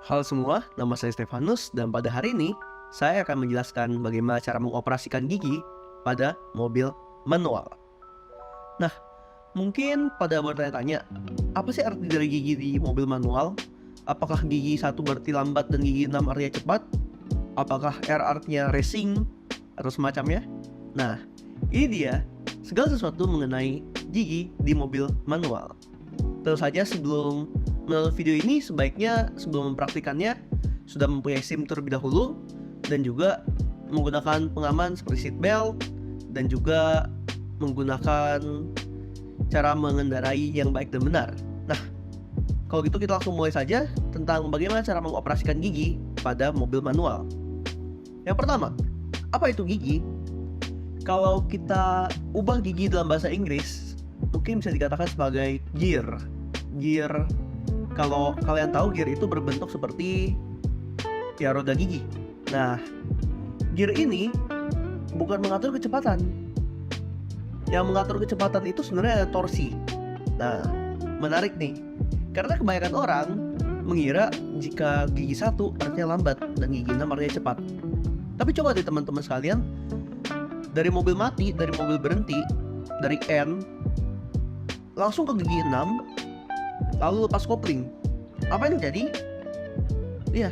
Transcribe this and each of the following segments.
Halo semua, nama saya Stefanus dan pada hari ini saya akan menjelaskan bagaimana cara mengoperasikan gigi pada mobil manual. Nah, mungkin pada bertanya-tanya, apa sih arti dari gigi di mobil manual? Apakah gigi satu berarti lambat dan gigi 6 artinya cepat? Apakah R artinya racing atau semacamnya? Nah, ini dia segala sesuatu mengenai gigi di mobil manual. Tentu saja sebelum menonton video ini sebaiknya sebelum mempraktikannya sudah mempunyai SIM terlebih dahulu dan juga menggunakan pengaman seperti seat belt dan juga menggunakan cara mengendarai yang baik dan benar. Nah, kalau gitu kita langsung mulai saja tentang bagaimana cara mengoperasikan gigi pada mobil manual. Yang pertama, apa itu gigi? Kalau kita ubah gigi dalam bahasa Inggris, mungkin bisa dikatakan sebagai gear. Gear, kalau kalian tahu, gear itu berbentuk seperti ya roda gigi. Nah, gear ini bukan mengatur kecepatan. Yang mengatur kecepatan itu sebenarnya ada torsi. Nah, menarik nih, karena kebanyakan orang mengira jika gigi satu artinya lambat dan gigi 6 artinya cepat. Tapi coba deh teman-teman sekalian, dari mobil mati, dari mobil berhenti, dari N langsung ke gigi 6, lalu lepas kopling, apa yang terjadi? Iya,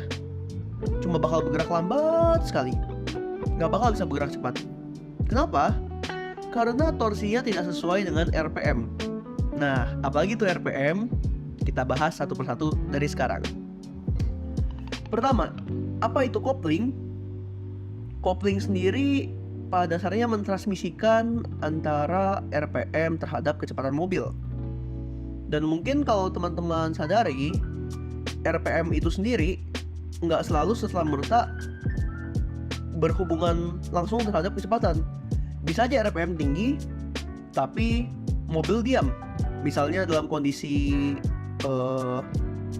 cuma bakal bergerak lambat sekali, nggak bakal bisa bergerak cepat. Kenapa? Karena torsinya tidak sesuai dengan RPM. Nah, apalagi itu RPM? Kita bahas satu persatu dari sekarang. Pertama, apa itu kopling? Kopling sendiri pada dasarnya mentransmisikan antara RPM terhadap kecepatan mobil. Dan mungkin kalau teman-teman sadari, RPM itu sendiri nggak selalu serta-merta berhubungan langsung terhadap kecepatan. Bisa aja RPM tinggi, tapi mobil diam. Misalnya dalam kondisi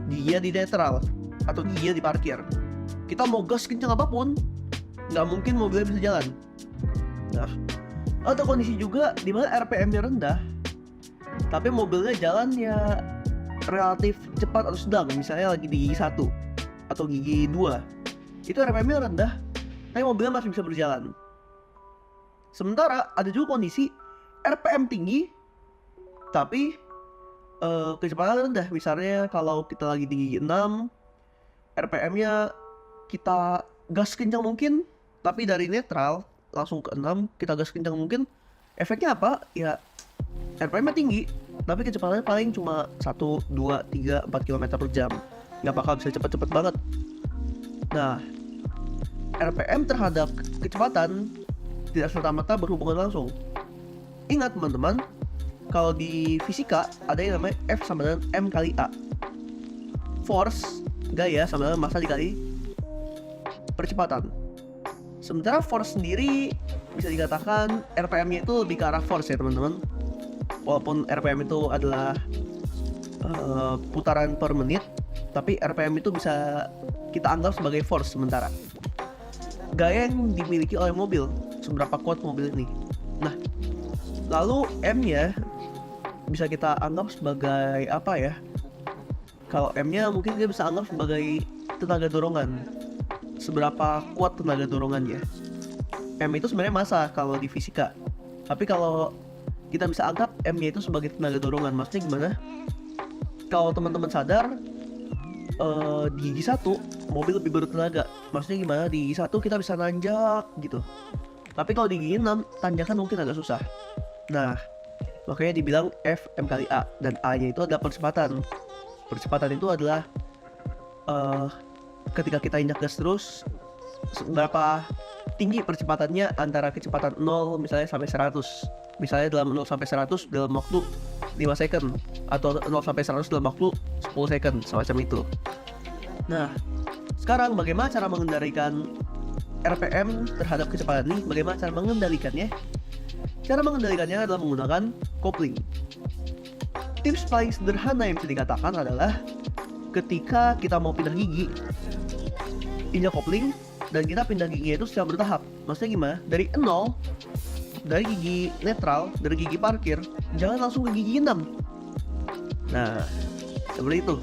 giginya di netral atau giginya di parkir. Kita mau gas kencang apapun, nggak mungkin mobilnya bisa jalan. Nah, ada kondisi juga di mana RPM-nya rendah, tapi mobilnya jalannya relatif cepat atau sedang, misalnya lagi di gigi 1 atau gigi 2. Itu RPM-nya rendah, tapi mobilnya masih bisa berjalan. Sementara ada juga kondisi RPM tinggi, tapi kecepatan rendah. Misalnya kalau kita lagi di gigi 6, RPM-nya kita gas kencang mungkin, tapi dari netral langsung ke 6, kita gas kencang mungkin. Efeknya apa? Ya RPM-nya tinggi, tapi kecepatannya paling cuma 1, 2, 3, 4 km per jam. Nggak bakal bisa cepet-cepet banget. Nah, RPM terhadap kecepatan tidak serta-merta berhubungan langsung. Ingat teman-teman, kalau di fisika ada yang namanya F sama dengan M kali A. Force, gaya, sama dengan massa dikali percepatan. Sementara force sendiri bisa dikatakan RPM-nya itu lebih ke arah force ya teman-teman. Walaupun RPM itu adalah putaran per menit, tapi RPM itu bisa kita anggap sebagai force sementara. Gaya yang dimiliki oleh mobil, seberapa kuat mobil ini. Nah, lalu M-nya bisa kita anggap sebagai apa ya? Kalau M-nya mungkin kita bisa anggap sebagai tenaga dorongan. Seberapa kuat tenaga dorongannya. M itu sebenarnya massa kalau di fisika. Tapi kalau kita bisa anggap M-nya itu sebagai tenaga dorongan. Maksudnya gimana? Kalau teman-teman sadar, di gigi 1 mobil lebih bertenaga. Maksudnya gimana? Di gigi 1 kita bisa nanjak gitu. Tapi kalau di gigi 6 tanjakan mungkin agak susah. Nah, makanya dibilang F M kali A, dan A-nya itu adalah percepatan. Percepatan itu adalah ketika kita injak gas terus, berapa tinggi percepatannya antara kecepatan 0 misalnya sampai 100. Misalnya dalam 0 sampai 100 dalam waktu 5 second, atau 0 sampai 100 dalam waktu 10 second, semacam itu. Nah, sekarang bagaimana cara mengendalikan RPM terhadap kecepatan ini? Bagaimana cara mengendalikannya? Cara mengendalikannya adalah menggunakan kopling. Tips paling sederhana yang bisa dikatakan adalah ketika kita mau pindah gigi, injak kopling, dan kita pindah giginya itu secara bertahap. Maksudnya gimana? Dari 0, dari gigi netral, dari gigi parkir, jangan langsung ke gigi 6. Nah, seperti itu.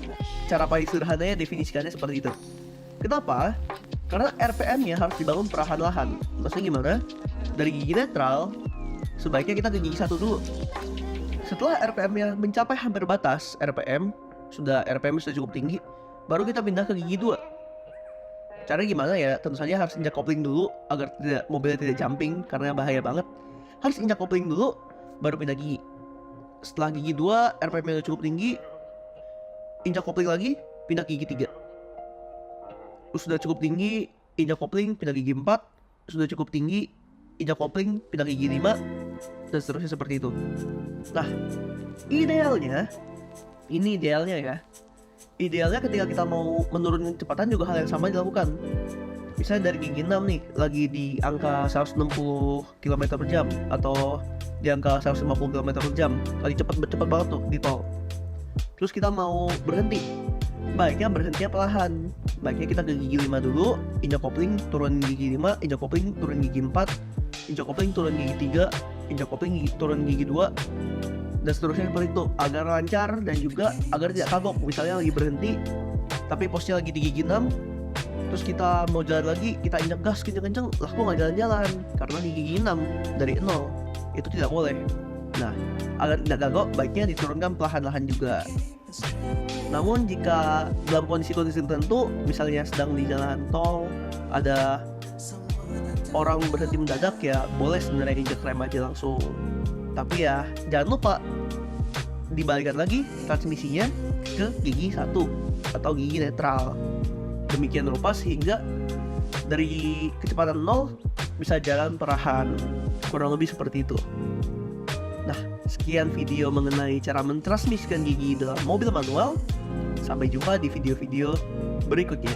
cara paling sederhananya definisikannya seperti itu. Kenapa? Karena RPM-nya harus dibangun perlahan-lahan. Maksudnya gimana? Dari gigi netral, sebaiknya kita ke gigi 1 dulu. Setelah RPM-nya mencapai hampir batas RPM sudah cukup tinggi, baru kita pindah ke gigi 2. Caranya gimana ya? Tentu saja harus injak kopling dulu agar mobilnya tidak jumping karena bahaya banget. Harus injak kopling dulu, baru pindah gigi. Setelah gigi 2, RPM-nya cukup tinggi, injak kopling lagi, pindah gigi 3. Sudah cukup tinggi, injak kopling, pindah gigi 4. Sudah cukup tinggi, injak kopling, pindah gigi 5, dan seterusnya seperti itu. Nah, idealnya ya. Idealnya ketika kita mau menurunkan kecepatan juga hal yang sama dilakukan. Misalnya dari gigi 6 nih, lagi di angka 160 km per jam atau di angka 150 km per jam, lagi cepet banget tuh di tol. Terus kita mau berhenti, baiknya berhentinya perlahan. Baiknya kita ke gigi 5 dulu, injak kopling, turun gigi 5, injak kopling, turun gigi 4, injak kopling, turun gigi 3, injak kopling, turun gigi 2, dan seterusnya seperti itu, agar lancar dan juga agar tidak kagok. Misalnya lagi berhenti tapi posnya lagi di gigi 6, terus kita mau jalan lagi, kita injak gas kenceng-kenceng, lah kok nggak jalan-jalan karena di gigi 6 dari 0. Itu tidak boleh. Nah, agar tidak kagok, baiknya diturunkan perlahan-lahan juga. Namun jika dalam kondisi-kondisi tertentu, misalnya sedang di jalan tol, ada orang berhenti mendadak, ya boleh sebenarnya injek rem aja langsung. Tapi ya jangan lupa dibalikkan lagi transmisinya ke gigi 1 atau gigi netral. Demikian rupa sehingga dari kecepatan 0 bisa jalan perlahan, kurang lebih seperti itu. Nah, sekian video mengenai cara mentransmisikan gigi dalam mobil manual. Sampai jumpa di video-video berikutnya.